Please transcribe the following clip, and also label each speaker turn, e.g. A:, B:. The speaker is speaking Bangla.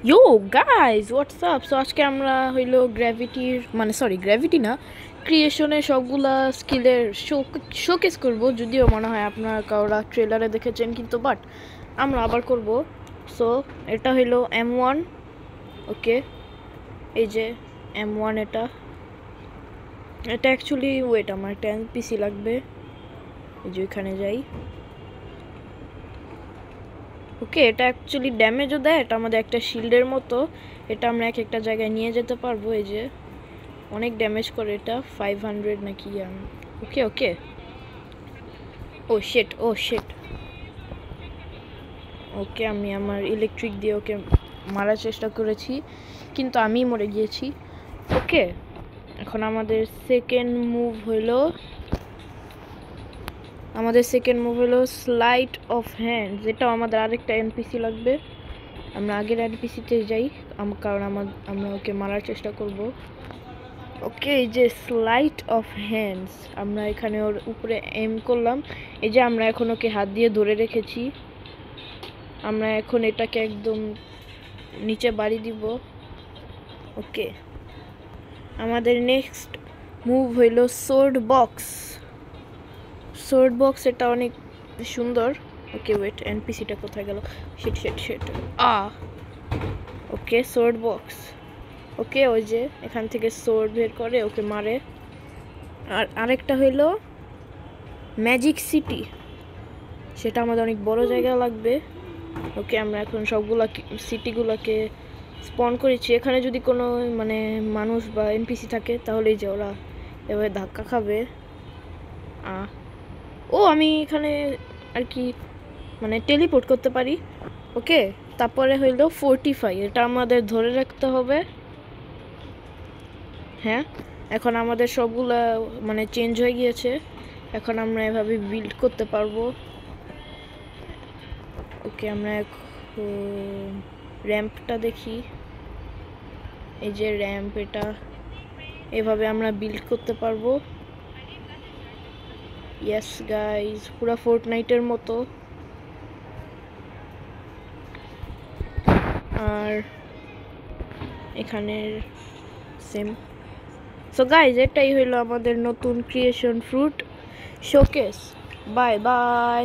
A: ইয়ো গাইজ হোয়াটসঅ্যাপ। সো আজকে আমরা হইলো গ্র্যাভিটির গ্র্যাভিটি না, ক্রিয়েশনের সবগুলা স্কিলের শোকেস করব। যদিও মনে হয় আপনার কারোরা ট্রেলারে দেখেছেন, কিন্তু বাট আমরা আবার করব। সো এটা হইলো M1। ওকে, এই যে M1, এটা অ্যাকচুয়ালি ওয়েট, আমার একটা NPC লাগবে। এই যে ওইখানে যাই। ওকে, এটা অ্যাকচুয়ালি ড্যামেজও দেয়। এটা আমাদের একটা শিল্ডের মতো। এটা আমরা এক একটা জায়গায় নিয়ে যেতে পারবো। এই যে অনেক ড্যামেজ করে এটা, 500 নাকি। ওকে ওকে, ও শেট, ও শেট। ওকে, আমি আমার ইলেকট্রিক দিয়ে ওকে মারার চেষ্টা করেছি, কিন্তু আমি মরে গিয়েছি। ওকে, এখন আমাদের সেকেন্ড মুভ হলো স্লাইড অফ হ্যান্ড, যেটা আমাদের আরেকটা এনপিসি লাগবে। আমরা আগের এনপিসিতে যাই, কারণ আমরা ওকে মারার চেষ্টা করব। ওকে, এই যে স্লাইড অফ হ্যান্ডস, আমরা এখানে ওর উপরে এম করলাম। এই যে আমরা এখন ওকে হাত দিয়ে ধরে রেখেছি। আমরা এখন এটাকে একদম নিচে বাড়ি দিব। ওকে, আমাদের নেক্সট মুভ হইল সোর্ড বক্স। এটা অনেক সুন্দর। ওকে ওয়েট, এনপিসিটা কোথায় গেল? Shit shit shit. Okay, sword box. Okay, ওই যে এখান থেকে সোর্ড বের করে ওকে মারে। আর আরেকটা হইল ম্যাজিক সিটি, সেটা আমাদের অনেক বড় জায়গা লাগবে। ওকে, আমরা এখন সবগুলা সিটিগুলোকে স্পন করেছি। এখানে যদি কোনো মানুষ বা এনপিসি থাকে, তাহলে যে ওরা এভাবে ধাক্কা খাবে। ও, আমি এখানে আর কি টেলিপোর্ট করতে পারি। ওকে, তারপরে হইল 45, এটা আমাদের ধরে রাখতে হবে। হ্যাঁ, এখন আমাদের সবগুলা চেঞ্জ হয়ে গিয়েছে। এখন আমরা এভাবে বিল্ড করতে পারবো। ওকে, আমরা র্যাম্পটা দেখি। এই যে র্যাম্প, এটা এভাবে আমরা বিল্ড করতে পারবো। ইয়েস গাইজ, পুরো ফোর্টনাইটের মতো। আর এখানের সেম। সো গাইজ, এটাই হইলো আমাদের নতুন creation fruit showcase. Bye bye.